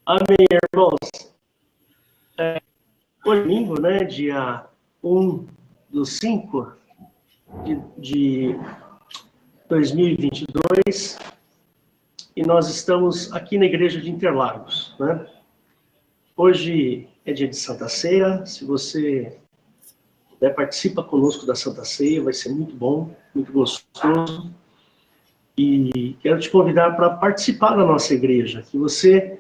Amém, irmãos. Hoje é domingo, né? Dia 1/5 de 2022, e nós estamos aqui na Igreja de Interlagos, né? Hoje é dia de Santa Ceia. Se você puder, participa conosco da Santa Ceia, vai ser muito bom, muito gostoso. E quero te convidar para participar da nossa igreja, que você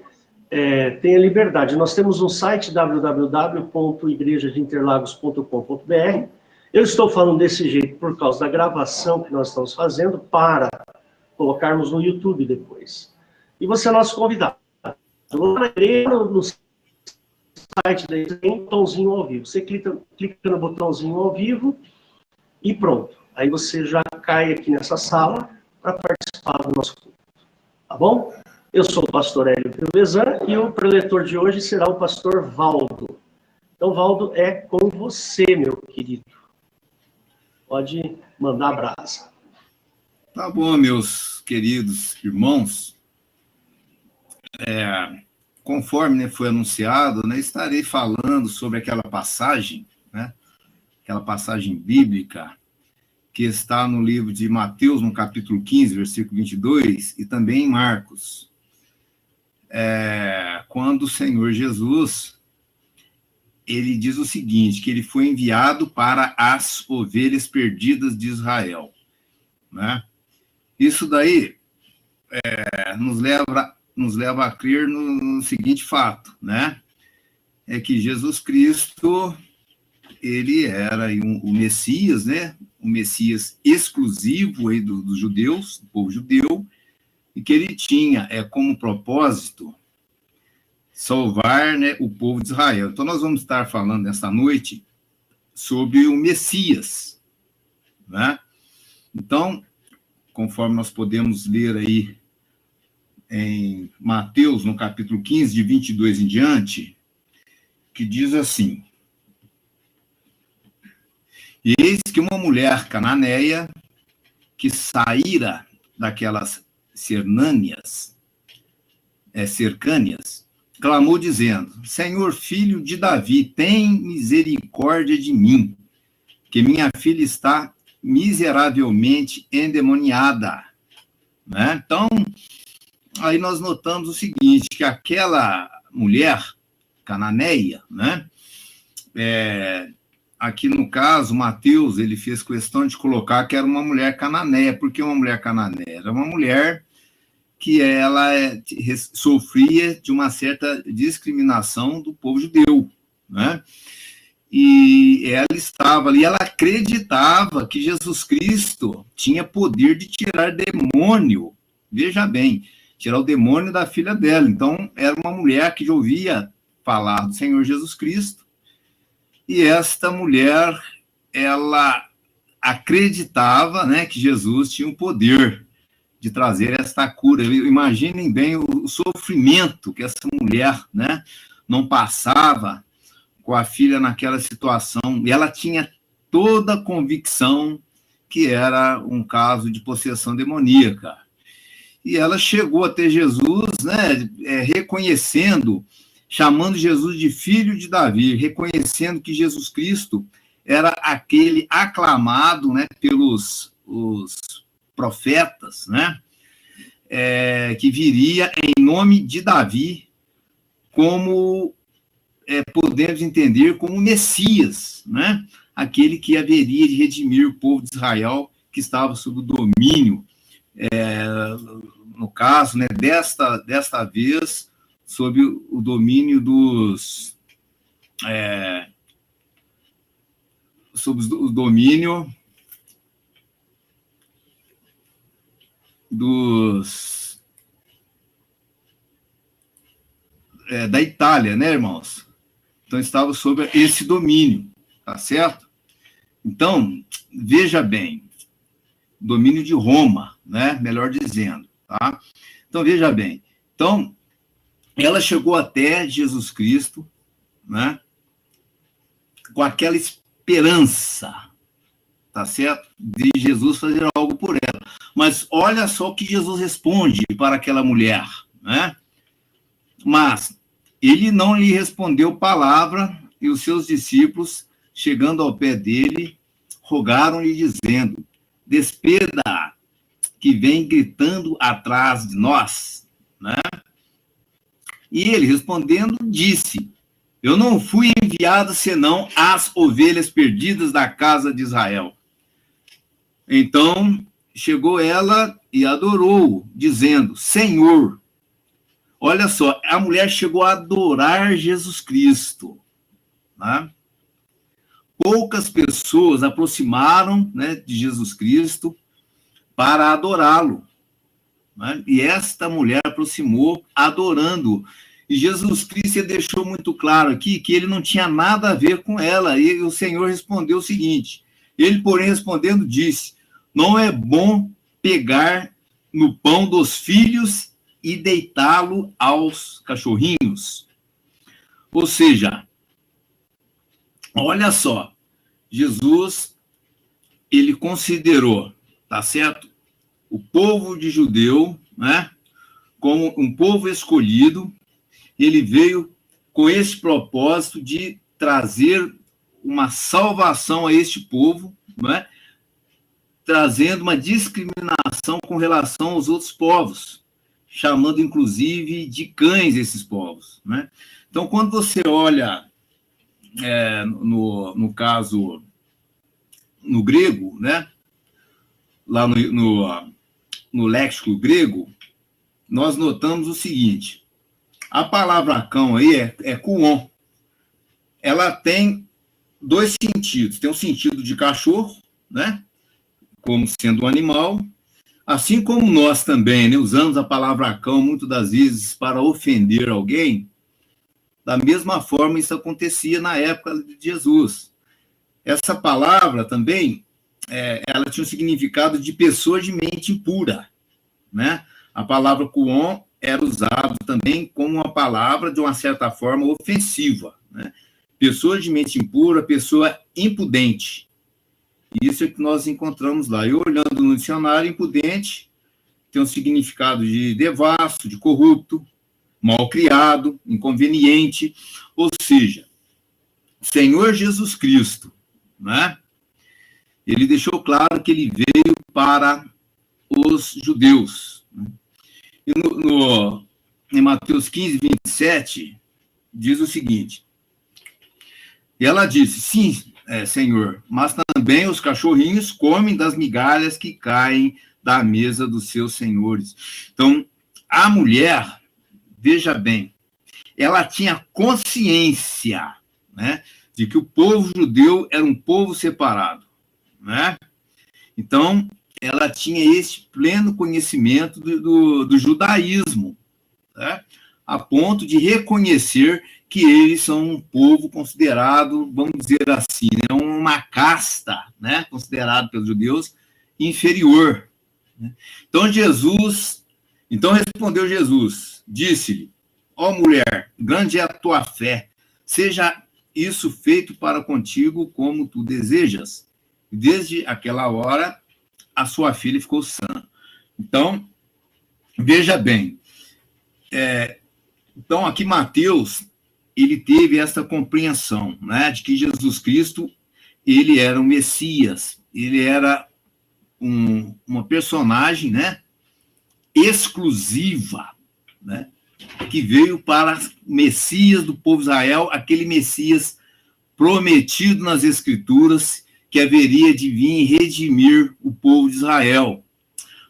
tenha liberdade. Nós temos um site, www.igrejadeinterlagos.com.br. Eu estou falando desse jeito por causa da gravação que nós estamos fazendo para colocarmos no YouTube depois. E você é nosso convidado. Lá na igreja, no site da igreja, tem um botãozinho ao vivo. Você clica no botãozinho ao vivo e pronto. Aí você já cai aqui nessa sala para participar do nosso culto. Tá bom? Eu sou o pastor Hélio Piovesan e o preletor de hoje será o pastor Valdo. Então, Valdo, é com você, meu querido. Pode mandar brasa. Tá bom, meus queridos irmãos. Conforme foi anunciado, estarei falando sobre aquela passagem, aquela passagem bíblica que está no livro de Mateus, no capítulo 15, versículo 22, e também em Marcos. Quando o Senhor Jesus, ele diz o seguinte, que ele foi enviado para as ovelhas perdidas de Israel. Isso daí nos leva a crer no seguinte fato, é que Jesus Cristo, ele era o Messias, o Messias exclusivo aí dos judeus, do povo judeu, e que ele tinha como propósito salvar o povo de Israel. Então, nós vamos estar falando nesta noite sobre o Messias. Então, conforme nós podemos ler aí em Mateus, no capítulo 15, de 22 em diante, que diz assim: E eis que uma mulher cananeia, que saíra daquelas cercânias, clamou dizendo: Senhor, filho de Davi, tem misericórdia de mim, que minha filha está miseravelmente endemoniada. Então, aí nós notamos o seguinte, que aquela mulher cananeia, aqui no caso, Mateus, ele fez questão de colocar que era uma mulher cananeia. Por que uma mulher cananeia? Era uma mulher que ela sofria de uma certa discriminação do povo judeu, E ela estava ali, ela acreditava que Jesus Cristo tinha poder de tirar demônio, veja bem, tirar o demônio da filha dela. Então, era uma mulher que ouvia falar do Senhor Jesus Cristo, e esta mulher, ela acreditava, que Jesus tinha o poder de trazer esta cura. Imaginem bem o sofrimento que essa mulher, não passava com a filha naquela situação. E ela tinha toda a convicção que era um caso de possessão demoníaca. E ela chegou até Jesus, reconhecendo, chamando Jesus de filho de Davi, reconhecendo que Jesus Cristo era aquele aclamado, pelos os profetas, que viria em nome de Davi, como podemos entender como Messias, aquele que haveria de redimir o povo de Israel, que estava sob o domínio, no caso, desta vez, sob o domínio sob o domínio da Itália, irmãos? Então, estava sob esse domínio, tá certo? Então, veja bem, domínio de Roma, melhor dizendo, tá? Então, veja bem. Então, ela chegou até Jesus Cristo, com aquela esperança, tá certo? De Jesus fazer algo por ela. Mas olha só o que Jesus responde para aquela mulher, Mas ele não lhe respondeu palavra, e os seus discípulos, chegando ao pé dele, rogaram-lhe, dizendo: despeda, que vem gritando atrás de nós, né? E ele, respondendo, disse: eu não fui enviado senão às ovelhas perdidas da casa de Israel. Então chegou ela e adorou, dizendo: Senhor. Olha só, a mulher chegou a adorar Jesus Cristo, né? Poucas pessoas aproximaram, né, de Jesus Cristo para adorá-lo, né? E esta mulher aproximou adorando. E Jesus Cristo deixou muito claro aqui que ele não tinha nada a ver com ela. E o Senhor respondeu o seguinte: ele, porém, respondendo, disse: não é bom pegar no pão dos filhos e deitá-lo aos cachorrinhos. Ou seja, olha só, Jesus, ele considerou, tá certo, o povo de judeu, né, como um povo escolhido. Ele veio com esse propósito de trazer uma salvação a este povo, né, trazendo uma discriminação com relação aos outros povos, chamando, inclusive, de cães esses povos, né? Então, quando você olha, no caso, no grego, né, lá no léxico grego, nós notamos o seguinte: a palavra cão aí é kuon. Ela tem dois sentidos. Tem o sentido de cachorro, né, como sendo um animal, assim como nós também, né, usamos a palavra cão muitas das vezes para ofender alguém. Da mesma forma, isso acontecia na época de Jesus. Essa palavra também, ela tinha um significado de pessoa de mente impura, né? A palavra kuon era usada também como uma palavra, de uma certa forma, ofensiva, né? Pessoa de mente impura, pessoa impudente. Isso é que nós encontramos lá. E olhando no dicionário, impudente tem um significado de devasso, de corrupto, mal-criado, inconveniente. Ou seja, Senhor Jesus Cristo, né, ele deixou claro que ele veio para os judeus. E em Mateus 15, 27, diz o seguinte: e ela disse: sim, Senhor, mas também os cachorrinhos comem das migalhas que caem da mesa dos seus senhores. Então, a mulher, veja bem, ela tinha consciência, né, de que o povo judeu era um povo separado, né? Então, ela tinha esse pleno conhecimento do judaísmo, né, a ponto de reconhecer que eles são um povo considerado, vamos dizer assim, né, uma casta, né, considerado pelos judeus inferior. Né? Então respondeu Jesus, disse-lhe: ó mulher, grande é a tua fé, seja isso feito para contigo como tu desejas. E desde aquela hora, a sua filha ficou sã. Então, veja bem, então aqui Mateus, ele teve essa compreensão, né, de que Jesus Cristo, ele era o Messias, ele era uma personagem, né, exclusiva, né, que veio para o Messias do povo de Israel, aquele Messias prometido nas Escrituras, que haveria de vir redimir o povo de Israel.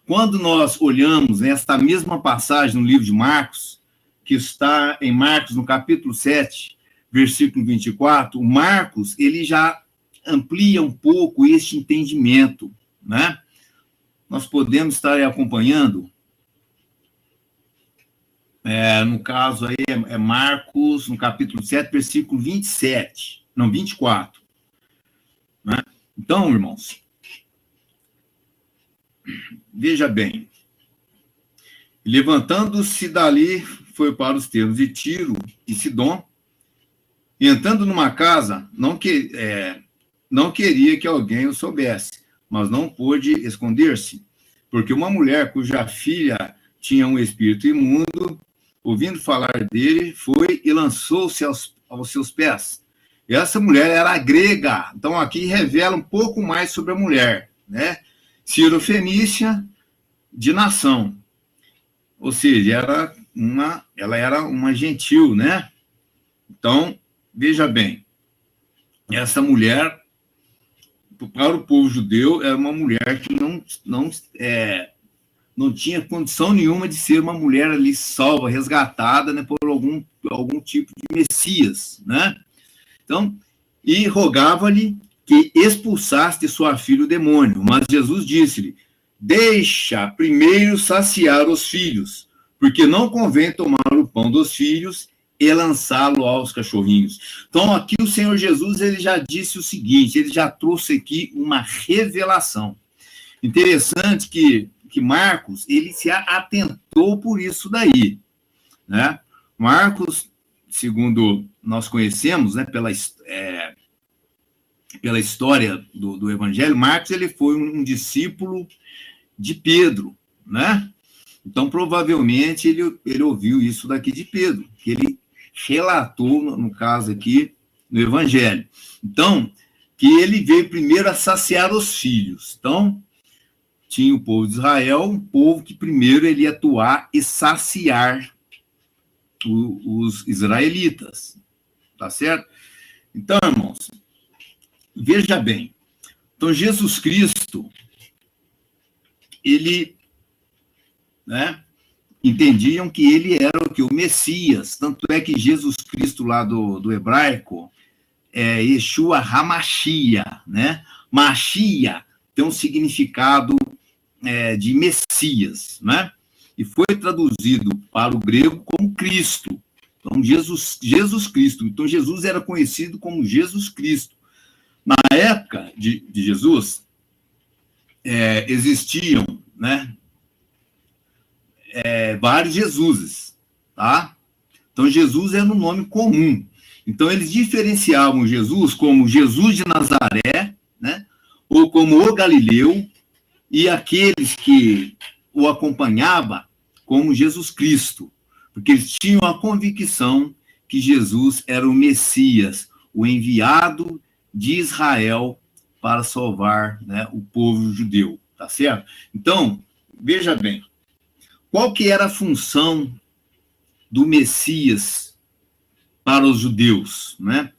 Quando nós olhamos nesta mesma passagem no livro de Marcos, que está em Marcos, no capítulo 7, versículo 24, o Marcos, ele já amplia um pouco este entendimento, né? Nós podemos estar aí acompanhando, no caso aí é Marcos, no capítulo 7, versículo 24, né? Então, irmãos, veja bem, levantando-se dali, foi para os termos de Tiro e Sidom, e entrando numa casa, não queria que alguém o soubesse, mas não pôde esconder-se, porque uma mulher cuja filha tinha um espírito imundo ouvindo falar dele, foi e lançou-se aos seus pés. E essa mulher era grega. Então, aqui revela um pouco mais sobre a mulher, né? Cirofenícia de nação. Ou seja, ela era uma gentil, né? Então, veja bem, essa mulher, para o povo judeu, era uma mulher que não tinha condição nenhuma de ser uma mulher ali salva, resgatada, né, por algum tipo de Messias, né? Então, e rogava-lhe que expulsasse de sua filha o demônio. Mas Jesus disse-lhe: deixa primeiro saciar os filhos, porque não convém tomar o pão dos filhos e lançá-lo aos cachorrinhos. Então, aqui o Senhor Jesus, ele já disse o seguinte, ele já trouxe aqui uma revelação. Interessante que Marcos, ele se atentou por isso daí, né? Marcos, segundo nós conhecemos, né, pela história do Evangelho, Marcos, ele foi um discípulo de Pedro, né? Então, provavelmente, ele ouviu isso daqui de Pedro, que ele relatou, no caso aqui, no Evangelho. Então, que ele veio primeiro a saciar os filhos. Então, tinha o povo de Israel, um povo que primeiro ele ia atuar e saciar os israelitas. Tá certo? Então, irmãos, veja bem. Então, Jesus Cristo, ele, né, entendiam que ele era o Messias. Tanto é que Jesus Cristo, lá do hebraico, Yeshua HaMashiach, né? Mashiach tem um significado de Messias, né? E foi traduzido para o grego como Cristo. Então, Jesus Cristo. Então, Jesus era conhecido como Jesus Cristo. Na época de Jesus, existiam, né, vários Jesuses, tá? Então, Jesus era um nome comum. Então, eles diferenciavam Jesus como Jesus de Nazaré, né? Ou como o Galileu, e aqueles que o acompanhavam como Jesus Cristo, porque eles tinham a convicção que Jesus era o Messias, o enviado de Israel para salvar, né, o povo judeu, tá certo? Então, veja bem, qual que era a função do Messias para os judeus, né?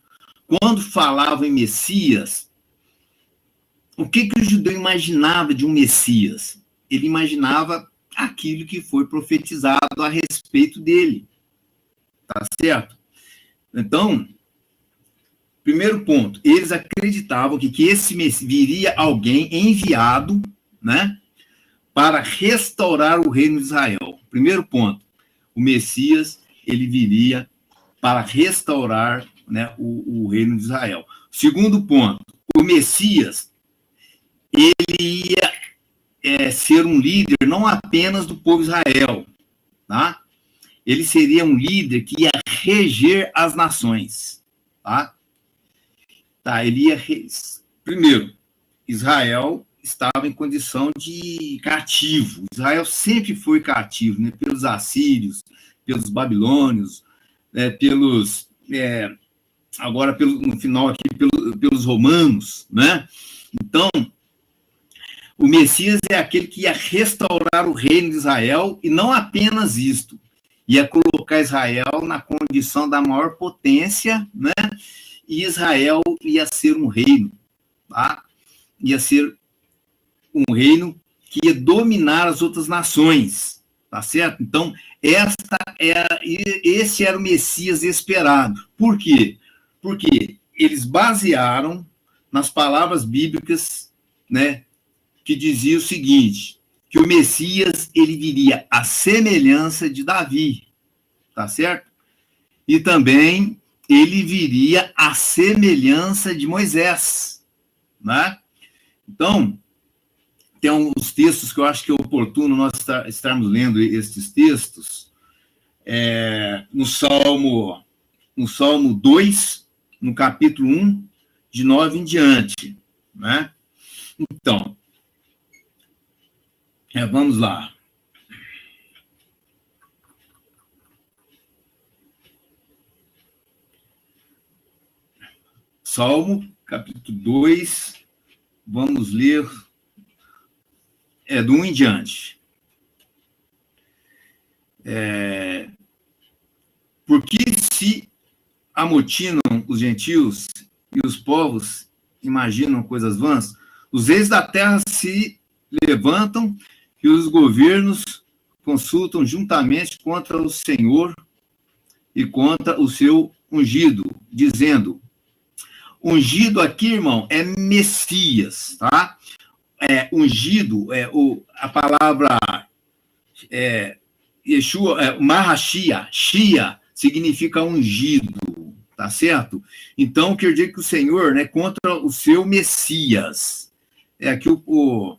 Quando falavam em Messias, o que o judeu imaginava de um Messias? Ele imaginava aquilo que foi profetizado a respeito dele. Tá certo? Então, primeiro ponto, eles acreditavam que esse Messias viria alguém enviado, né, para restaurar o reino de Israel. Primeiro ponto, o Messias, ele viria para restaurar, né, o reino de Israel. Segundo ponto, o Messias, ele ia ser um líder não apenas do povo de Israel, tá? Ele seria um líder que ia reger as nações, tá? Ele ia... Primeiro, Israel estava em condição de cativo. Israel sempre foi cativo, né? Pelos assírios, pelos babilônios, agora, no final aqui, pelos romanos, né? Então, o Messias é aquele que ia restaurar o reino de Israel, e não apenas isto, ia colocar Israel na condição da maior potência, né? E Israel ia ser um reino, tá? Ia ser um reino que ia dominar as outras nações, tá certo? Então, esse era o Messias esperado. Por quê? Porque eles basearam nas palavras bíblicas, né, que dizia o seguinte, que o Messias, ele viria à semelhança de Davi, tá certo? E também ele viria à semelhança de Moisés, né? Então, tem uns textos que eu acho que é oportuno nós estarmos lendo esses textos, no Salmo 2, no capítulo 1, de 9 em diante, né? Então, vamos lá. Salmo, capítulo 2, vamos ler do 1 em diante. Porque se amotinam os gentios e os povos imaginam coisas vãs, os reis da terra se levantam e os governos consultam juntamente contra o Senhor e contra o seu ungido, dizendo, ungido aqui, irmão, é Messias, tá? Ungido, a palavra Yeshua, Mahashia, Shia, significa ungido, tá certo? Então, quer dizer que o Senhor, né, contra o seu Messias. Aqui o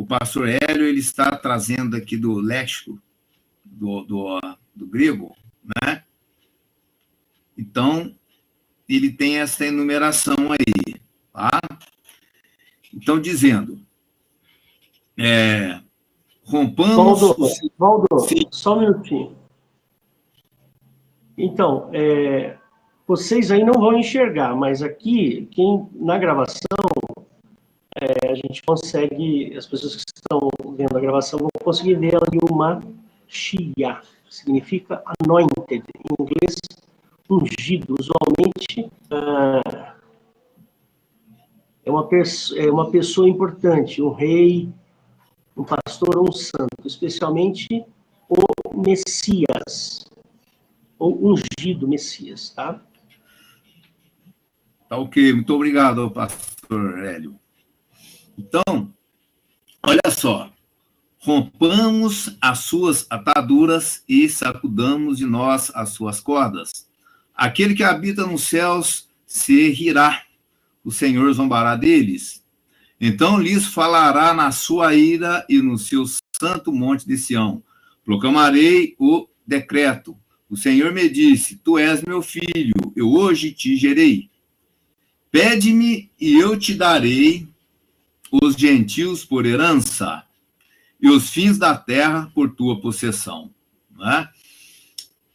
pastor Hélio, ele está trazendo aqui do léxico do grego, né? Então, ele tem essa enumeração aí, tá? Então, dizendo, rompamos... Valdo, só um minutinho. Então, vocês aí não vão enxergar, mas aqui, na gravação, a gente consegue, as pessoas que estão vendo a gravação vão conseguir ver ali uma Shia, significa anointed, em inglês, ungido. Usualmente, é uma pessoa importante, um rei, um pastor ou um santo, especialmente o Messias, ou ungido Messias, tá? Tá ok, muito obrigado, pastor Hélio. Então, olha só, rompamos as suas ataduras e sacudamos de nós as suas cordas. Aquele que habita nos céus se rirá, o Senhor zombará deles. Então lhes falará na sua ira e no seu santo monte de Sião. Proclamarei o decreto. O Senhor me disse, tu és meu filho, eu hoje te gerei. Pede-me e eu te darei os gentios por herança e os fins da terra por tua possessão. Né?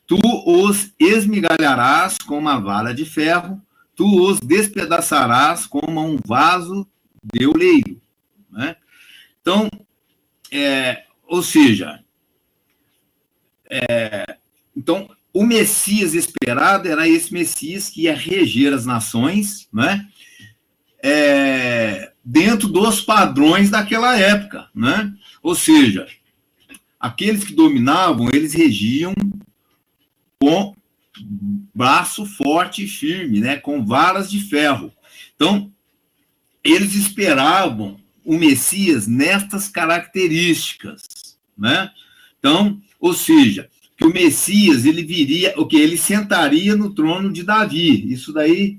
Tu os esmigalharás com uma vara de ferro, tu os despedaçarás como um vaso de oleiro. Né? Então, ou seja, então, o Messias esperado era esse Messias que ia reger as nações, né? Dentro dos padrões daquela época, né? Ou seja, aqueles que dominavam, eles regiam com braço forte e firme, né? Com varas de ferro. Então, eles esperavam o Messias nestas características, né? Então, ou seja, que o Messias, ele viria, ele sentaria no trono de Davi. Isso daí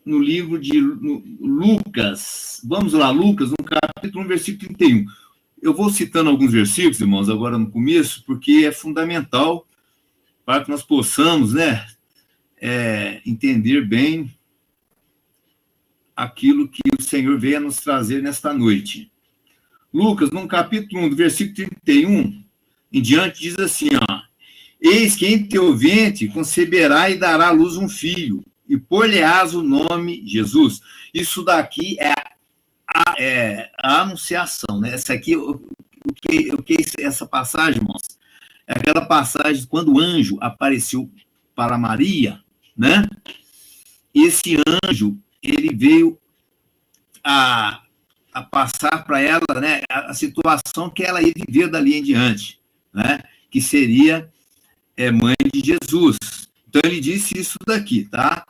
no livro de Lucas. Vamos lá, Lucas, no capítulo 1, versículo 31. Eu vou citando alguns versículos, irmãos, agora no começo, porque é fundamental para que nós possamos, né, entender bem aquilo que o Senhor veio a nos trazer nesta noite. Lucas, no capítulo 1, do versículo 31, em diante, diz assim, ó, eis que em teu ventre conceberá e dará à luz um filho, e pôr-lhe-ás o nome Jesus. Isso daqui é a anunciação, né? Essa aqui, essa passagem, irmãos, é aquela passagem quando o anjo apareceu para Maria, né? Esse anjo, ele veio a passar para ela, né, a situação que ela ia viver dali em diante, né? Que seria mãe de Jesus. Então, ele disse isso daqui, tá?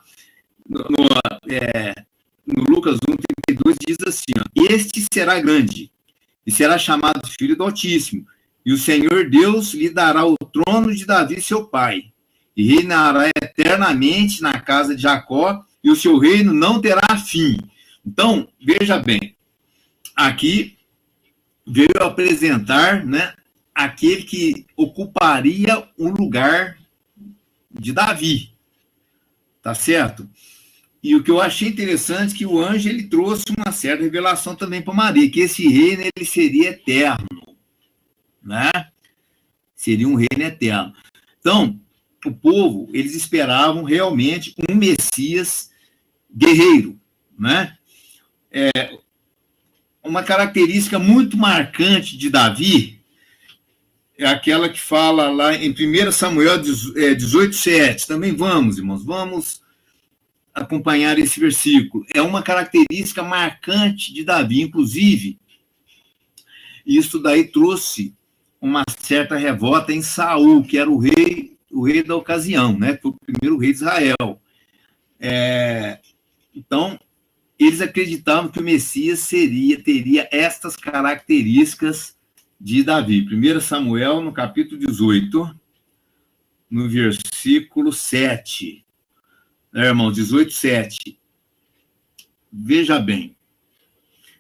No Lucas 1:32 diz assim, ó, este será grande e será chamado Filho do Altíssimo, e o Senhor Deus lhe dará o trono de Davi, seu pai, e reinará eternamente na casa de Jacó, e o seu reino não terá fim. Então, veja bem, aqui veio apresentar, né, aquele que ocuparia o lugar de Davi, tá certo? E o que eu achei interessante é que o anjo, ele trouxe uma certa revelação também para Maria, que esse reino, ele seria eterno, né? Seria um reino eterno. Então, o povo, eles esperavam realmente um Messias guerreiro, né? Uma característica muito marcante de Davi é aquela que fala lá em 1 Samuel 18:7. Também vamos, irmãos, vamos acompanhar esse versículo. É uma característica marcante de Davi, inclusive, isso daí trouxe uma certa revolta em Saul, que era o rei da ocasião, né? Foi o primeiro rei de Israel. Então, eles acreditavam que o Messias teria estas características de Davi. 1 Samuel, no capítulo 18, no versículo 7. Irmão, 18:7. Veja bem.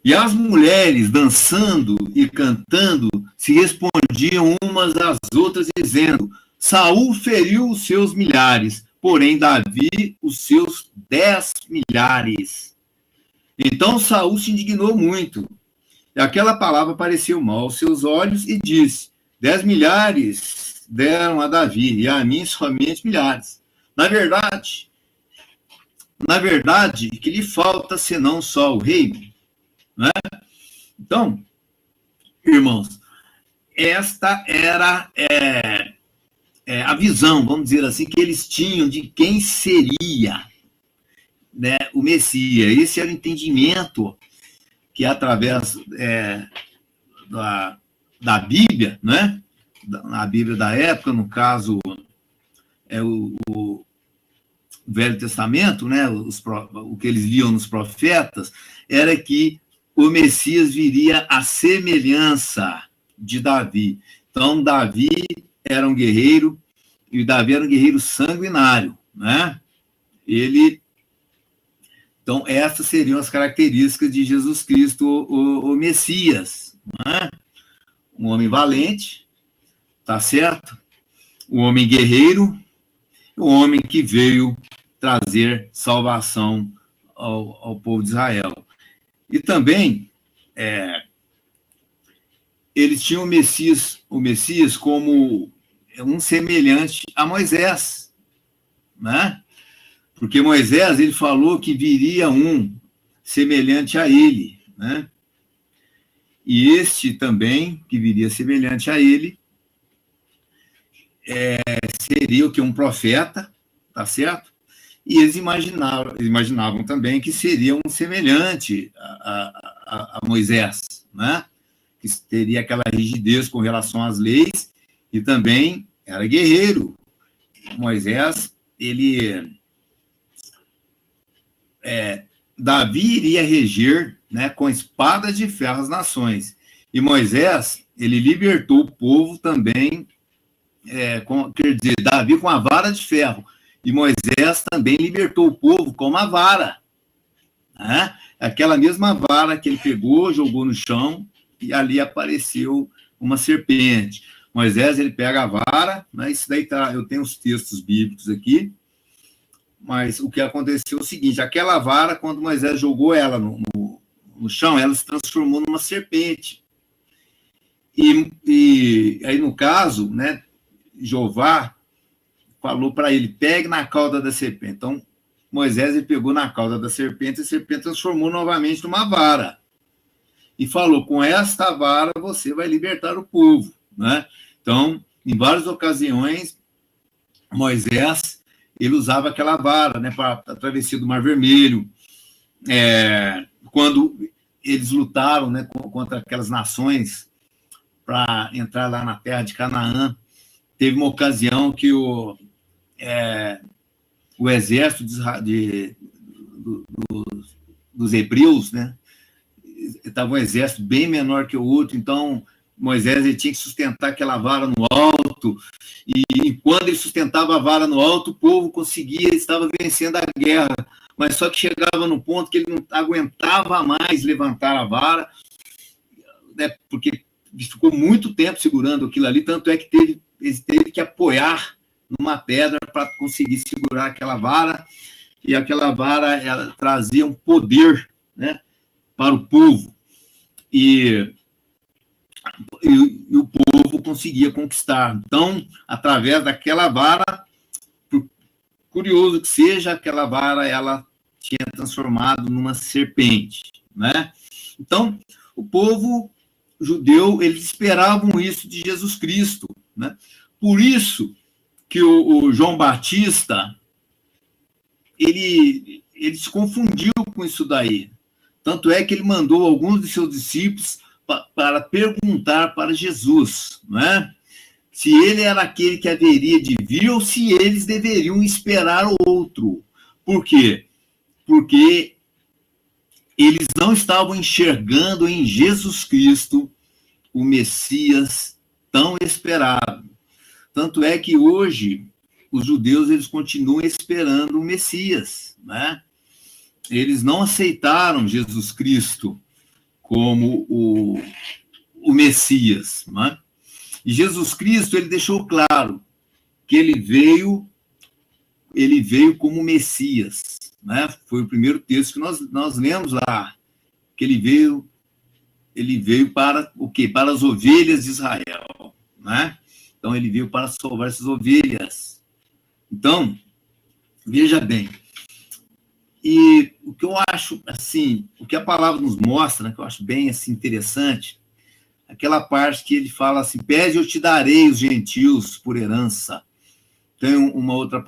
E as mulheres, dançando e cantando, se respondiam umas às outras, dizendo: Saul feriu os seus milhares, porém Davi os seus 10 milhares. Então Saul se indignou muito. E aquela palavra pareceu mal aos seus olhos e disse: 10 milhares deram a Davi, e a mim somente milhares. Na verdade, que lhe falta senão só o reino. Né? Então, irmãos, esta era a visão, vamos dizer assim, que eles tinham de quem seria, né, o Messias. Esse era o entendimento que, através da Bíblia, né, na Bíblia da época, no caso, o Velho Testamento, né, o que eles liam nos profetas, era que o Messias viria à semelhança de Davi. Então, Davi era um guerreiro, e Davi era um guerreiro sanguinário, né? Então, essas seriam as características de Jesus Cristo, o Messias, né? Um homem valente, tá certo? Um homem guerreiro, um homem que veio trazer salvação ao povo de Israel. E também, eles tinham o Messias como um semelhante a Moisés, né? Porque Moisés, ele falou que viria um semelhante a ele, né? E este também, que viria semelhante a ele, seria o que? Um profeta, tá certo? E eles imaginavam também que seria um semelhante a Moisés, né? Que teria aquela rigidez com relação às leis e também era guerreiro. Moisés, Davi iria reger, né, com espadas de ferro as nações. E Moisés, ele libertou o povo também, quer dizer, Davi com a vara de ferro. E Moisés também libertou o povo com uma vara, né? Aquela mesma vara que ele pegou, jogou no chão, e ali apareceu uma serpente. Moisés, ele pega a vara, né? Isso daí eu tenho os textos bíblicos aqui, mas o que aconteceu é o seguinte: aquela vara, quando Moisés jogou ela no chão, ela se transformou numa serpente. E aí, no caso, né, Jeová falou para ele: pegue na cauda da serpente. Então, Moisés, ele pegou na cauda da serpente, e a serpente transformou novamente numa vara. E falou: com esta vara você vai libertar o povo, né? Então, em várias ocasiões, Moisés, ele usava aquela vara, né, para a travessia do Mar Vermelho. Quando eles lutaram, né, contra aquelas nações para entrar lá na terra de Canaã, teve uma ocasião que o exército dos hebreus, né, estava um exército bem menor que o outro, então Moisés, ele tinha que sustentar aquela vara no alto, e quando ele sustentava a vara no alto, o povo estava vencendo a guerra, mas só que chegava no ponto que ele não aguentava mais levantar a vara, né, porque ficou muito tempo segurando aquilo ali, tanto é que ele teve que apoiar numa pedra para conseguir segurar aquela vara, e aquela vara, ela trazia um poder, né, para o povo, e o povo conseguia conquistar. Então, através daquela vara, curioso que seja, aquela vara, ela tinha transformado numa serpente, né? Então, o povo judeu, eles esperavam isso de Jesus Cristo, né? Por isso que o João Batista, ele se confundiu com isso daí. Tanto é que ele mandou alguns de seus discípulos para perguntar para Jesus, né? Se ele era aquele que haveria de vir ou se eles deveriam esperar outro. Por quê? Porque eles não estavam enxergando em Jesus Cristo o Messias tão esperado. Tanto é que hoje os judeus, eles continuam esperando o Messias, né? Eles não aceitaram Jesus Cristo como o Messias, né? E Jesus Cristo, ele deixou claro que ele veio como Messias, né? Foi o primeiro texto que nós lemos lá, que ele veio para o quê? Para as ovelhas de Israel, né? Então, ele veio para salvar essas ovelhas. Então, veja bem, e o que eu acho, assim, o que a palavra nos mostra, né, que eu acho bem, assim, interessante, aquela parte que ele fala assim, pede eu te darei os gentios por herança. Tem uma outra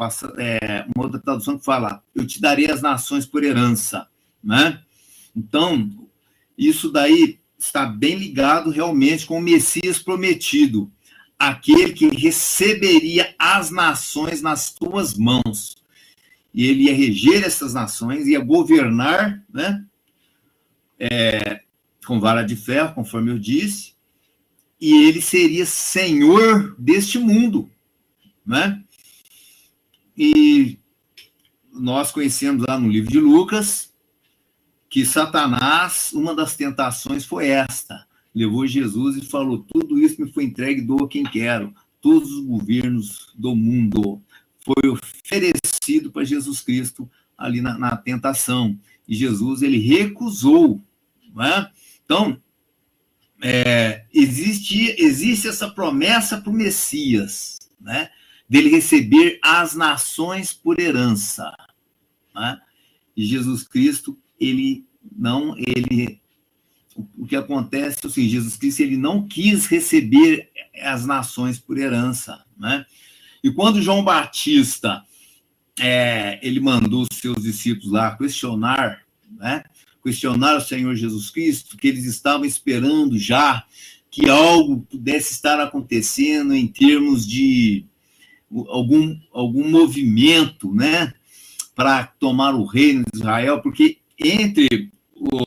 tradução que fala, eu te darei as nações por herança, né? Então, isso daí está bem ligado realmente com o Messias prometido, aquele que receberia as nações nas tuas mãos. E ele ia reger essas nações, ia governar, né? Com vara de ferro, conforme eu disse, e ele seria senhor deste mundo, né? E nós conhecemos lá no livro de Lucas que Satanás, uma das tentações foi esta, levou Jesus e falou, tudo isso me foi entregue, dou a quem quero, todos os governos do mundo, foi oferecido para Jesus Cristo ali na tentação, e Jesus, ele recusou, né? Então, existe essa promessa para o Messias, né? Dele receber as nações por herança, né? E Jesus Cristo, o que acontece é assim, Jesus Cristo, ele não quis receber as nações por herança, né? E quando João Batista, ele mandou os seus discípulos lá questionar, né? Questionar o Senhor Jesus Cristo, que eles estavam esperando já que algo pudesse estar acontecendo em termos de algum movimento, né? Para tomar o reino de Israel, porque entre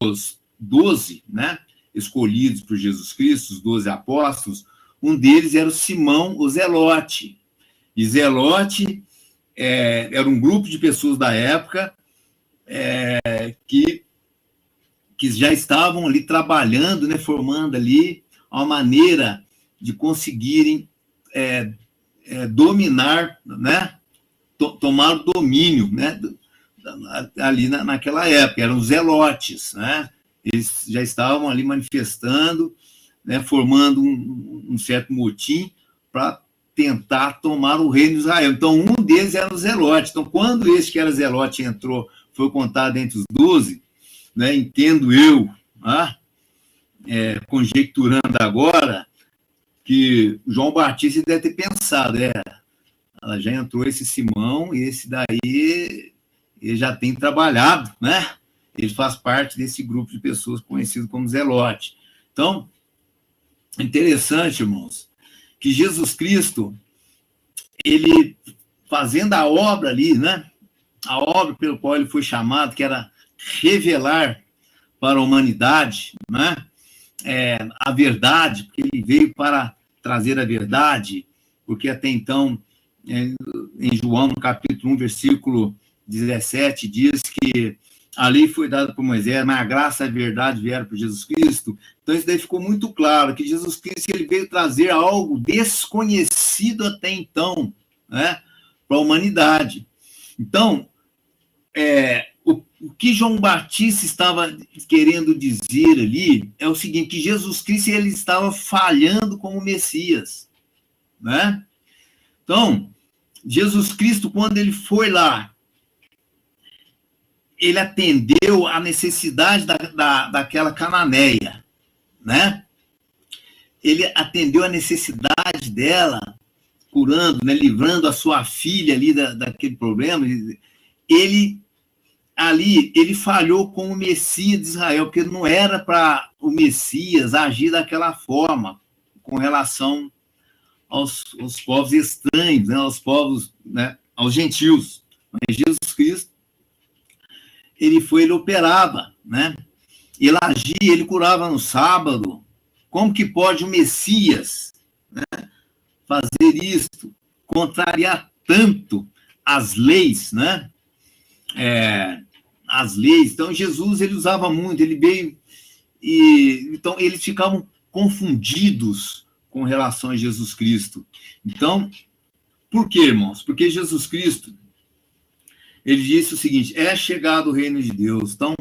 os 12, né, escolhidos por Jesus Cristo, os 12 apóstolos, um deles era o Simão, o Zelote. E Zelote era um grupo de pessoas da época que já estavam ali trabalhando, né, formando ali uma maneira de conseguirem dominar, né, tomar o domínio, né, ali naquela época, eram os zelotes, né? Eles já estavam ali manifestando, né, formando um certo motim para tentar tomar o reino de Israel. Então, um deles era o zelote. Então, quando esse que era zelote entrou, foi contado entre os 12, né, entendo eu, conjecturando agora, que João Batista deve ter pensado, ela já entrou esse Simão, e esse daí ele já tem trabalhado, né? Ele faz parte desse grupo de pessoas conhecido como Zelote. Então, interessante, irmãos, que Jesus Cristo, ele fazendo a obra ali, né? A obra pelo qual ele foi chamado, que era revelar para a humanidade, né? A verdade, porque ele veio para trazer a verdade, porque até então, em João, no capítulo 1, versículo 17, diz que a lei foi dada por Moisés, mas a graça e a verdade vieram por Jesus Cristo. Então, isso daí ficou muito claro, que Jesus Cristo, ele veio trazer algo desconhecido até então, né, para a humanidade. Então, o que João Batista estava querendo dizer ali é o seguinte, que Jesus Cristo, ele estava falhando como Messias, né? Então, Jesus Cristo, quando ele foi lá, ele atendeu a necessidade daquela cananeia, né? Ele atendeu a necessidade dela, curando, né, livrando a sua filha ali daquele problema. Ele falhou com o Messias de Israel, porque não era para o Messias agir daquela forma com relação aos povos estranhos, né, aos povos, né, aos gentios. Mas Jesus Cristo, ele operava, né? Ele agia, ele curava no sábado. Como que pode o Messias, né, fazer isto, contrariar tanto as leis, né? As leis. Então, Jesus, ele usava muito, ele veio, então, eles ficavam confundidos com relação a Jesus Cristo. Então, por quê, irmãos? Porque Jesus Cristo, ele disse o seguinte: é chegado o reino de Deus. Então,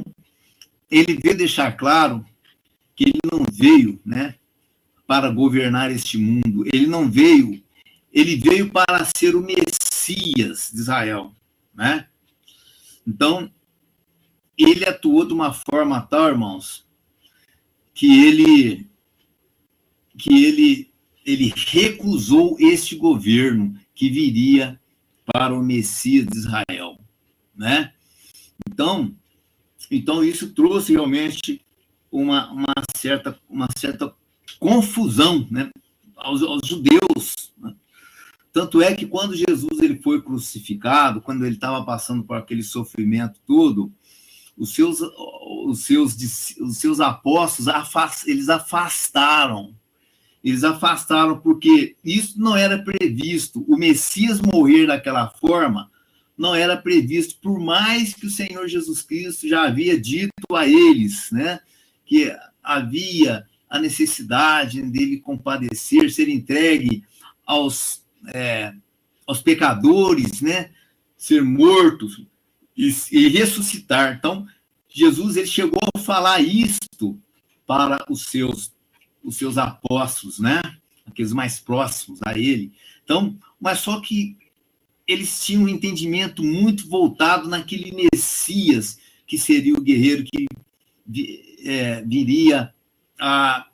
ele veio deixar claro que ele não veio, né, para governar este mundo. Ele não veio, ele veio para ser o Messias de Israel, né? Então, ele atuou de uma forma tal, irmãos, que ele recusou este governo que viria para o Messias de Israel, né? Então isso trouxe realmente uma certa confusão, né, aos judeus, né? Tanto é que quando Jesus ele foi crucificado, quando ele estava passando por aquele sofrimento todo, os seus apóstolos eles afastaram, porque isso não era previsto. O Messias morrer daquela forma não era previsto, por mais que o Senhor Jesus Cristo já havia dito a eles, né, que havia a necessidade dele compadecer, ser entregue aos pecadores, né, ser morto e ressuscitar. Então, Jesus ele chegou a falar isto para os seus apóstolos, né, aqueles mais próximos a ele. Então, mas só que eles tinham um entendimento muito voltado naquele Messias, que seria o guerreiro que viria a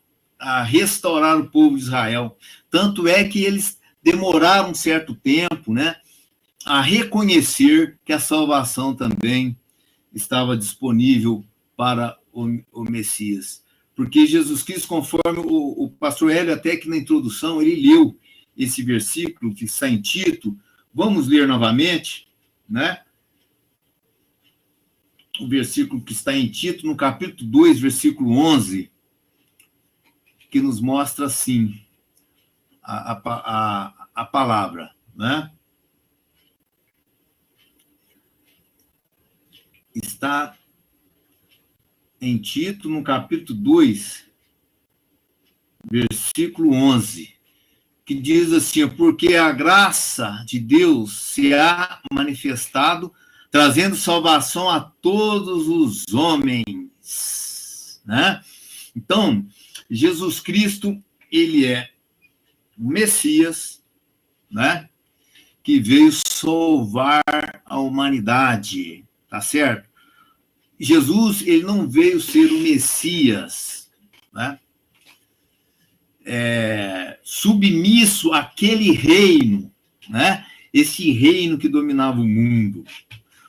restaurar o povo de Israel. Tanto é que eles demoraram um certo tempo, né, a reconhecer que a salvação também estava disponível para o Messias. Porque Jesus Cristo, conforme o pastor Hélio, até que na introdução, ele leu esse versículo que está em Tito. Vamos ler novamente, né? O versículo que está em Tito, no capítulo 2, versículo 11, que nos mostra assim a palavra, né? Está em Tito, no capítulo 2, versículo 11, que diz assim: porque a graça de Deus se há manifestado, trazendo salvação a todos os homens, né? Então, Jesus Cristo, ele é o Messias, né, que veio salvar a humanidade, tá certo? Jesus, ele não veio ser o Messias, né, submisso àquele reino, né, esse reino que dominava o mundo.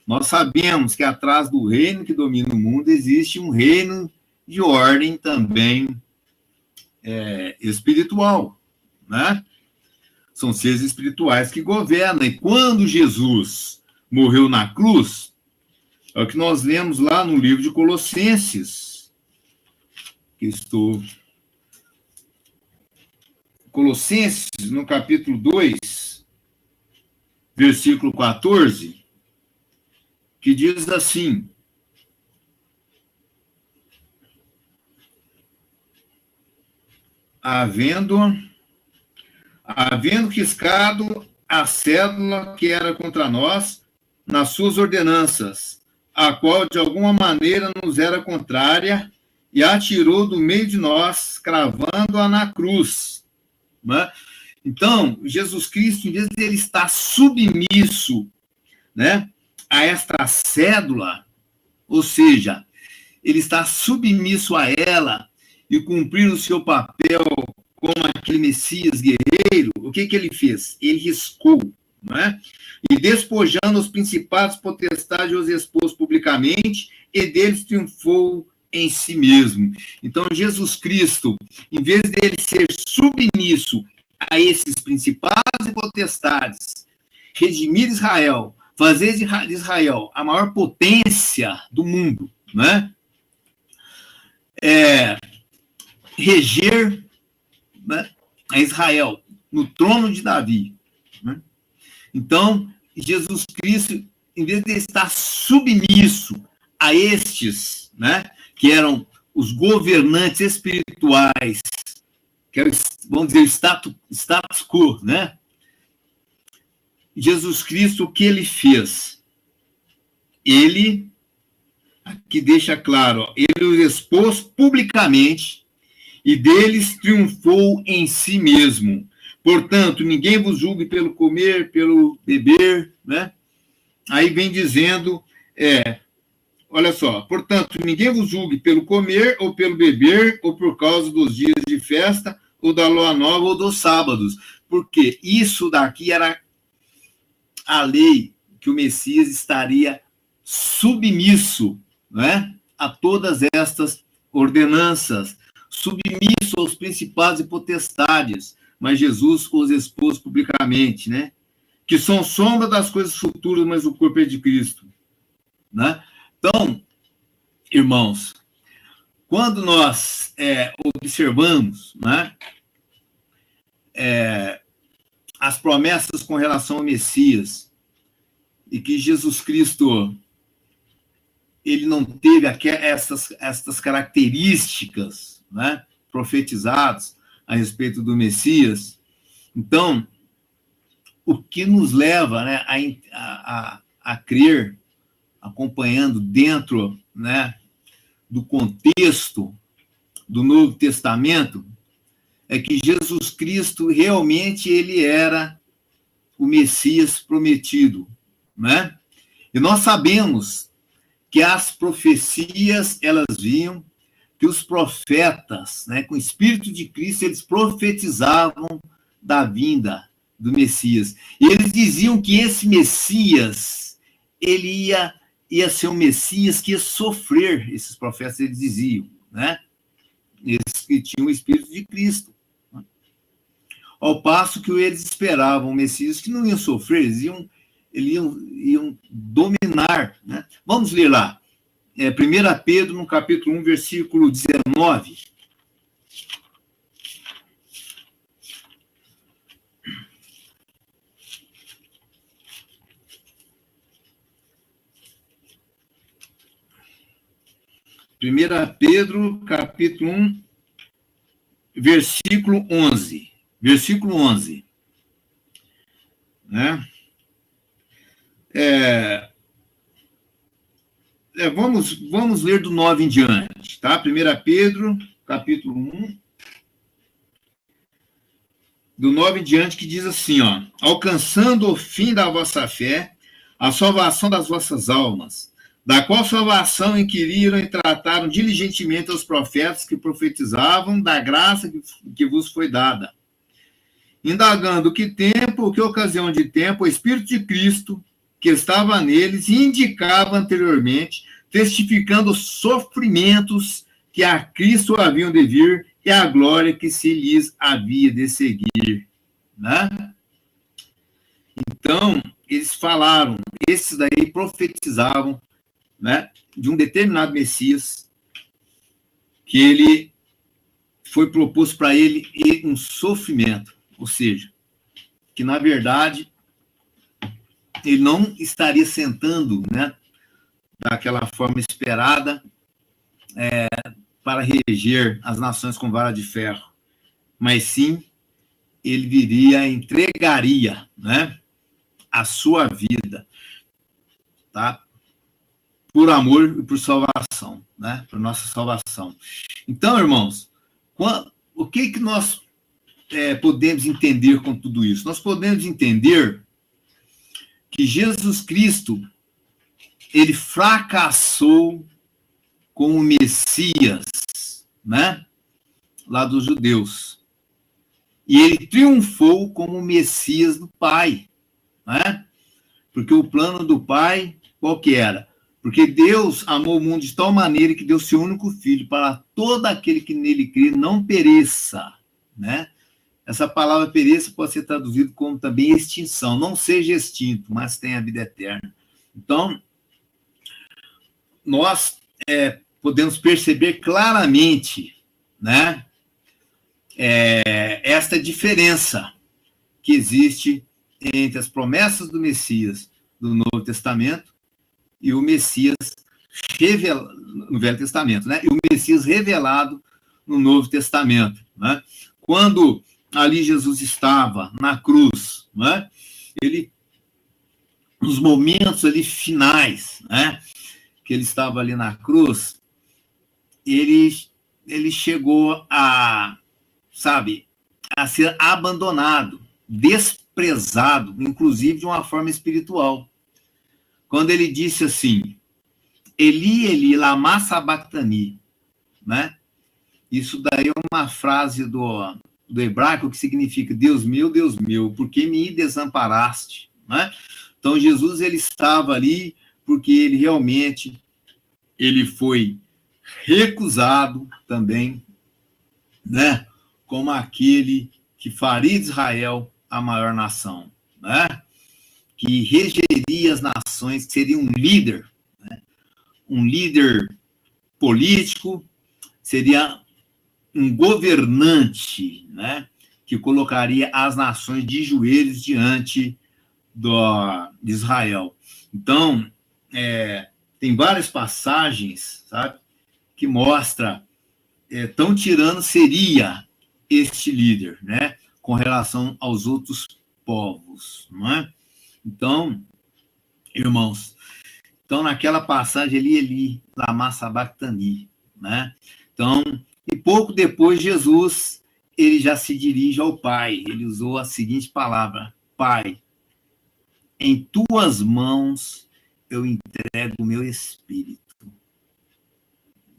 Nós sabemos que atrás do reino que domina o mundo existe um reino de ordem também espiritual, né? São seres espirituais que governam. E quando Jesus morreu na cruz, é o que nós lemos lá no livro de Colossenses, Colossenses, no capítulo 2, versículo 14, que diz assim: havendo riscado a cédula que era contra nós nas suas ordenanças, a qual de alguma maneira nos era contrária, e a tirou do meio de nós, cravando-a na cruz. Né? Então, Jesus Cristo, em vez de ele estar submisso, né, a esta cédula, ou seja, ele está submisso a ela e cumprir o seu papel como aquele Messias guerreiro, o que ele fez? Ele riscou, não é? E despojando os principados potestades, os expôs publicamente, e deles triunfou em si mesmo. Então, Jesus Cristo, em vez dele ser submisso a esses principados e potestades, redimir Israel, fazer de Israel a maior potência do mundo, né? Reger, né, a Israel no trono de Davi, né? Então, Jesus Cristo, em vez de estar submisso a estes, né, que eram os governantes espirituais, que era, vamos dizer, status quo, né? Jesus Cristo, o que ele fez? Ele, aqui deixa claro, ele os expôs publicamente e deles triunfou em si mesmo. Portanto, ninguém vos julgue pelo comer, pelo beber, né? Aí vem dizendo, olha só, portanto, ninguém vos julgue pelo comer ou pelo beber ou por causa dos dias de festa ou da lua nova ou dos sábados, porque isso daqui era a lei que o Messias estaria submisso, né, a todas estas ordenanças, submisso aos principados e potestades, mas Jesus os expôs publicamente, né, que são sombra das coisas futuras, mas o corpo é de Cristo, né? Então, irmãos, quando nós observamos, né, as promessas com relação ao Messias, e que Jesus Cristo, ele não teve essas características, né, profetizadas a respeito do Messias, então, o que nos leva, né, a crer, acompanhando dentro, né, do contexto do Novo Testamento, é que Jesus Cristo realmente ele era o Messias prometido, né? E nós sabemos que as profecias, elas viam que os profetas, né, com o Espírito de Cristo, eles profetizavam da vinda do Messias. E eles diziam que esse Messias, ele ia ser um Messias que ia sofrer, esses profetas, eles diziam, né? Eles que tinham o Espírito de Cristo. Ao passo que eles esperavam o Messias que não iam sofrer, eles iam dominar, né? Vamos ler lá. 1 Pedro, no capítulo 1, versículo 19. Primeira Pedro, capítulo 1, versículo 11. Versículo 11. Né? Vamos ler do 9 em diante, tá? 1 Pedro, capítulo 1, do 9 em diante, que diz assim, ó: alcançando o fim da vossa fé, a salvação das vossas almas, da qual salvação inquiriram e trataram diligentemente os profetas que profetizavam da graça que vos foi dada. Indagando que tempo, que ocasião de tempo, o Espírito de Cristo, que estava neles, indicava anteriormente, testificando os sofrimentos que a Cristo haviam de vir e a glória que se lhes havia de seguir. Né? Então, eles falaram, esses daí profetizavam, né, de um determinado Messias, que ele foi proposto para ele um sofrimento, ou seja, que na verdade ele não estaria sentando, né, daquela forma esperada para reger as nações com vara de ferro, mas sim ele viria, entregaria, né, a sua vida, tá? Por amor e por salvação, né? Por nossa salvação. Então, irmãos, o que nós podemos entender com tudo isso? Nós podemos entender que Jesus Cristo, ele fracassou como Messias, né? Lá dos judeus. E ele triunfou como Messias do Pai, né? Porque o plano do Pai, qual que era? Porque Deus amou o mundo de tal maneira que deu seu único filho para todo aquele que nele crê não pereça, né? Essa palavra pereça pode ser traduzida como também extinção, não seja extinto, mas tenha vida eterna. Então, nós podemos perceber claramente, né, esta diferença que existe entre as promessas do Messias do Novo Testamento e o Messias revelado no Velho Testamento, né? E o Messias revelado no Novo Testamento, né? Quando ali Jesus estava na cruz, né? Ele, nos momentos ali finais, né? Que ele estava ali na cruz, ele chegou a, sabe, a ser abandonado, desprezado, inclusive de uma forma espiritual. Quando ele disse assim, Eli, Eli, lama sabachthani, né? Isso daí é uma frase do hebraico que significa Deus meu, por que me desamparaste? Né? Então, Jesus, ele estava ali porque ele realmente foi recusado também, né? Como aquele que faria de Israel a maior nação, né? Que regeria as nações, que seria um líder, né? Um líder político, seria um governante, né, que colocaria as nações de joelhos diante de Israel. Então, tem várias passagens, sabe, que mostra tão tirano seria este líder, né, com relação aos outros povos, não é? Então, irmãos, naquela passagem Eli, lama sabachthani, né? Então, e pouco depois, Jesus, ele já se dirige ao Pai. Ele usou a seguinte palavra, Pai, em tuas mãos eu entrego o meu espírito.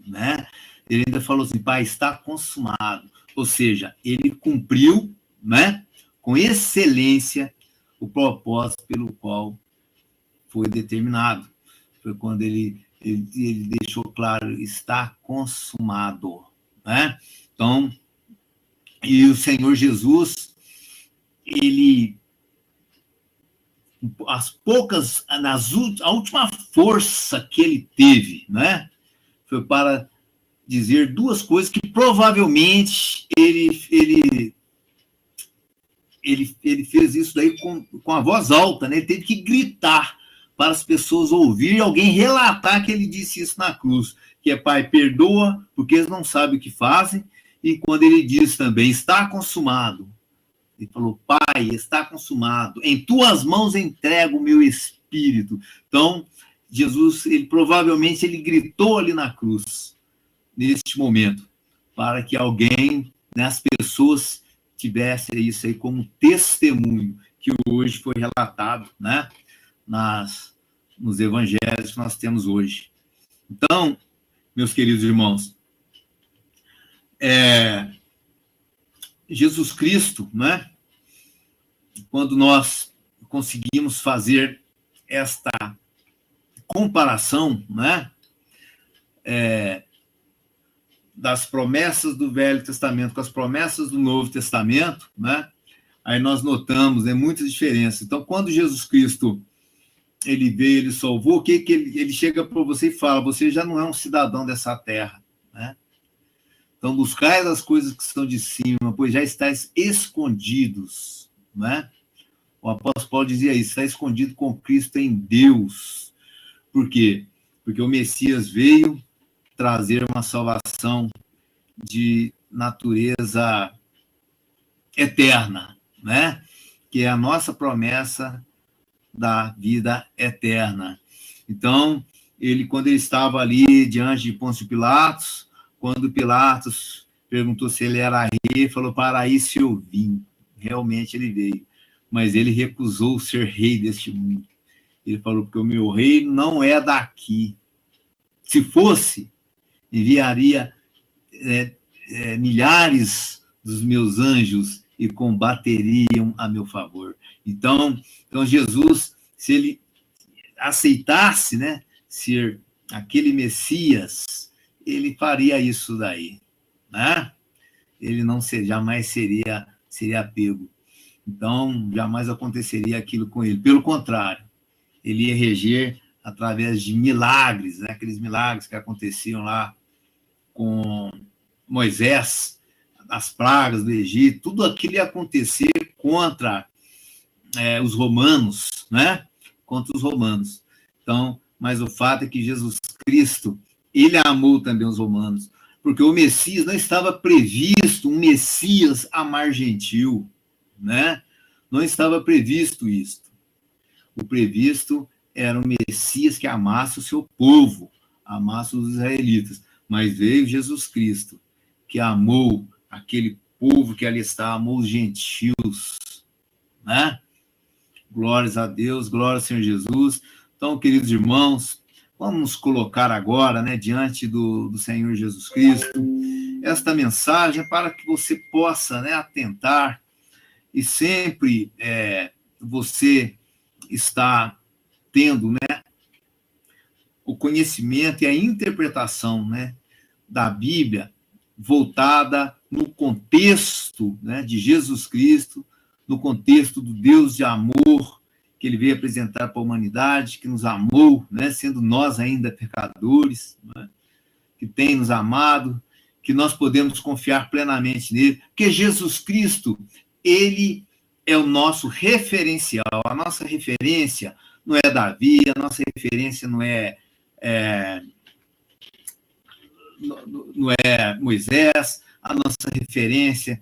Né? Ele ainda falou assim, Pai, está consumado. Ou seja, ele cumpriu, né, com excelência o propósito pelo qual foi determinado. Foi quando ele deixou claro, está consumado. Né? Então, e o Senhor Jesus, a última força que ele teve, né, foi para dizer duas coisas que provavelmente ele fez isso daí com a voz alta, né? Ele teve que gritar para as pessoas ouvirem, alguém relatar que ele disse isso na cruz, que é Pai, perdoa, porque eles não sabem o que fazem, e quando ele diz também, está consumado, ele falou, Pai, está consumado, em tuas mãos entrego o meu espírito. Então, Jesus, provavelmente ele gritou ali na cruz, neste momento, para que alguém, né, as pessoas tivessem isso aí como testemunho, que hoje foi relatado, né, nos evangelhos que nós temos hoje. Então, meus queridos irmãos, Jesus Cristo, né, quando nós conseguimos fazer esta comparação, né, das promessas do Velho Testamento com as promessas do Novo Testamento, né, aí nós notamos, né, muitas diferenças. Então, quando Jesus Cristo ele veio, ele salvou, o que ele chega para você e fala, você já não é um cidadão dessa terra, né? Então, buscai as coisas que são de cima, pois já estáis escondidos, né? O apóstolo Paulo dizia isso, está escondido com Cristo em Deus. Por quê? Porque o Messias veio trazer uma salvação de natureza eterna, né? Que é a nossa promessa da vida eterna. Então, quando ele estava ali diante de Pôncio Pilatos, quando Pilatos perguntou se ele era rei, falou, para isso eu vim. Realmente ele veio, mas ele recusou ser rei deste mundo. Ele falou, porque o meu reino não é daqui. Se fosse, enviaria milhares dos meus anjos e combateriam a meu favor. Então Jesus, se ele aceitasse, né, ser aquele Messias, ele faria isso daí, né? Ele não jamais seria pego. Então, jamais aconteceria aquilo com ele. Pelo contrário, ele ia reger através de milagres, né? Aqueles milagres que aconteciam lá com Moisés, as pragas do Egito, tudo aquilo ia acontecer contra os romanos, né? Contra os romanos. Então, mas o fato é que Jesus Cristo, ele amou também os romanos, porque o Messias não estava previsto, um Messias amar gentil, né? Não estava previsto isto. O previsto era um Messias que amasse o seu povo, amasse os israelitas. Mas veio Jesus Cristo, que amou aquele povo que ali está, amou os gentios, né? Glórias a Deus, glória ao Senhor Jesus. Então, queridos irmãos, vamos nos colocar agora, né, diante do Senhor Jesus Cristo, esta mensagem para que você possa, né, atentar e sempre você está tendo, né, o conhecimento e a interpretação, né, da Bíblia voltada no contexto, né, de Jesus Cristo, no contexto do Deus de amor que ele veio apresentar para a humanidade, que nos amou, né, sendo nós ainda pecadores, né, que tem nos amado, que nós podemos confiar plenamente nele, porque Jesus Cristo, ele é o nosso referencial. A nossa referência não é Davi, a nossa referência não é Moisés, a nossa referência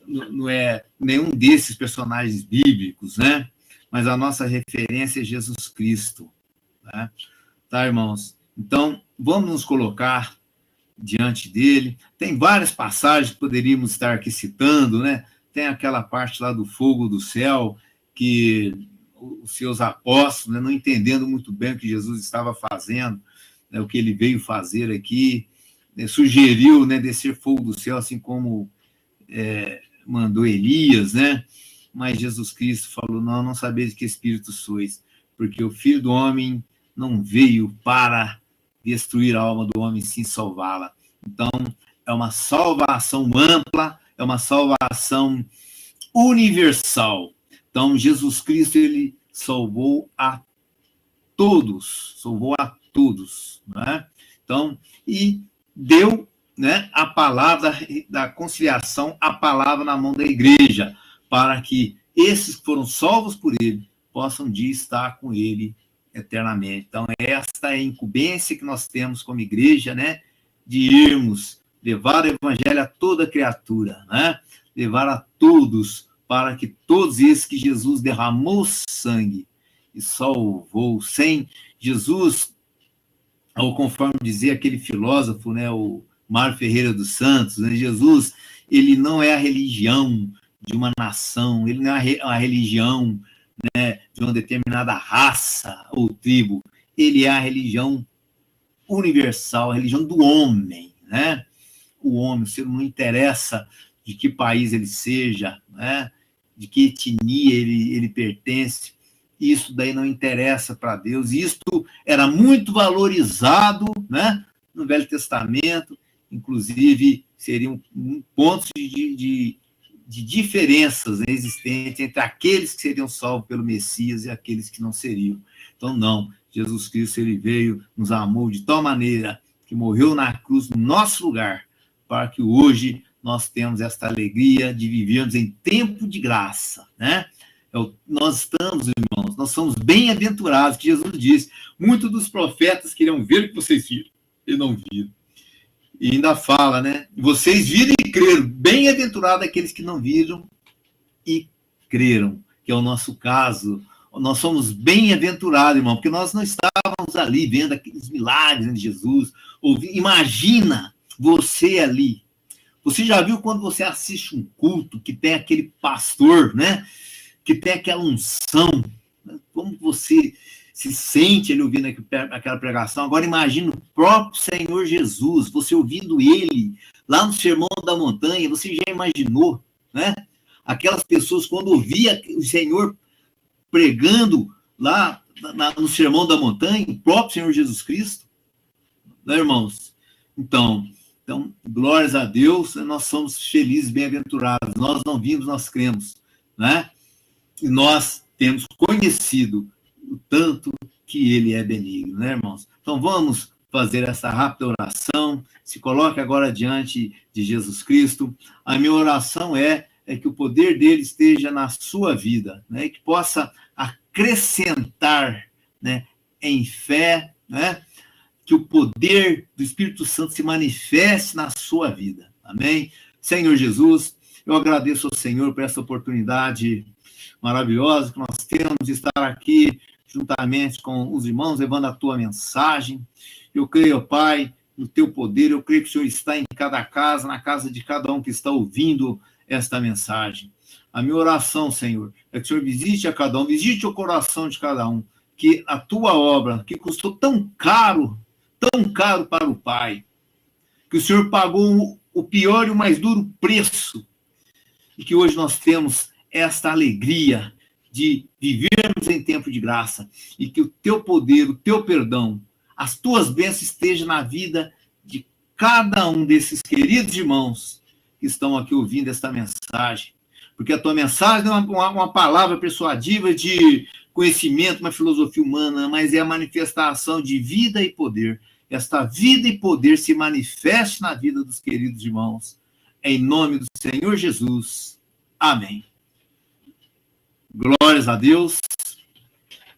não é nenhum desses personagens bíblicos, né? Mas a nossa referência é Jesus Cristo, né? Tá, irmãos? Então, vamos nos colocar diante dele. Tem várias passagens que poderíamos estar aqui citando, né? Tem aquela parte lá do fogo do céu, que os seus apóstolos, né, não entendendo muito bem o que Jesus estava fazendo, né, o que ele veio fazer aqui, né, sugeriu, né, descer fogo do céu, assim como mandou Elias, né? Mas Jesus Cristo falou, não sabeis de que espírito sois, porque o Filho do Homem não veio para destruir a alma do homem, sim salvá-la. Então, é uma salvação ampla, é uma salvação universal. Então, Jesus Cristo, ele salvou a todos, né? Então, e deu, né, a palavra da conciliação, a palavra na mão da igreja, para que esses que foram salvos por ele possam um dia estar com ele eternamente. Então, esta é a incumbência que nós temos como igreja, né, de irmos levar o evangelho a toda criatura, né, levar a todos, para que todos esses que Jesus derramou sangue e salvou, sem Jesus, ou conforme dizia aquele filósofo, né, o Mário Ferreira dos Santos, né, Jesus, ele não é a religião de uma nação, ele não é a religião, né, de uma determinada raça ou tribo, ele é a religião universal, a religião do homem, né? O homem, se não interessa de que país ele seja, né, de que etnia ele pertence, isso daí não interessa para Deus. Isto era muito valorizado, né, no Velho Testamento, inclusive seriam pontos de diferenças, né, existentes entre aqueles que seriam salvos pelo Messias e aqueles que não seriam. Então, não, Jesus Cristo, ele veio, nos amou de tal maneira que morreu na cruz no nosso lugar, para que hoje nós temos esta alegria de vivermos em tempo de graça, né? Nós estamos, irmãos, nós somos bem-aventurados, que Jesus disse, muitos dos profetas queriam ver o que vocês viram, e não viram. E ainda fala, né? Vocês viram e creram, bem-aventurados aqueles que não viram e creram, que é o nosso caso. Nós somos bem-aventurados, irmão, porque nós não estávamos ali vendo aqueles milagres de Jesus. Imagina você ali, Você já viu quando você assiste um culto que tem aquele pastor, né? Que tem aquela unção, né? Como você se sente ele ouvindo aquela pregação? Agora imagine o próprio Senhor Jesus, você ouvindo ele lá no Sermão da Montanha, você já imaginou, né? Aquelas pessoas quando ouvia o Senhor pregando lá no Sermão da Montanha, o próprio Senhor Jesus Cristo, né, irmãos? Então, glórias a Deus, nós somos felizes, bem-aventurados. Nós não vimos, nós cremos, né? E nós temos conhecido o tanto que ele é benigno, né, irmãos? Então, vamos fazer essa rápida oração. Se coloque agora diante de Jesus Cristo. A minha oração é que o poder dele esteja na sua vida, né? Que possa acrescentar, né, em fé, né? Que o poder do Espírito Santo se manifeste na sua vida. Amém? Senhor Jesus, eu agradeço ao Senhor por essa oportunidade maravilhosa que nós temos de estar aqui juntamente com os irmãos, levando a tua mensagem. Eu creio, Pai, no teu poder, eu creio que o Senhor está em cada casa, na casa de cada um que está ouvindo esta mensagem. A minha oração, Senhor, é que o Senhor visite a cada um, visite o coração de cada um, que a tua obra, que custou tão caro para o Pai, que o Senhor pagou o pior e o mais duro preço, e que hoje nós temos esta alegria de vivermos em tempo de graça, e que o teu poder, o teu perdão, as tuas bênçãos estejam na vida de cada um desses queridos irmãos que estão aqui ouvindo esta mensagem, porque a tua mensagem não é uma palavra persuasiva de conhecimento, uma filosofia humana, mas é a manifestação de vida e poder. Esta vida e poder se manifeste na vida dos queridos irmãos. Em nome do Senhor Jesus. Amém. Glórias a Deus.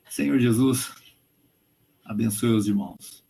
Senhor Jesus, abençoe os irmãos.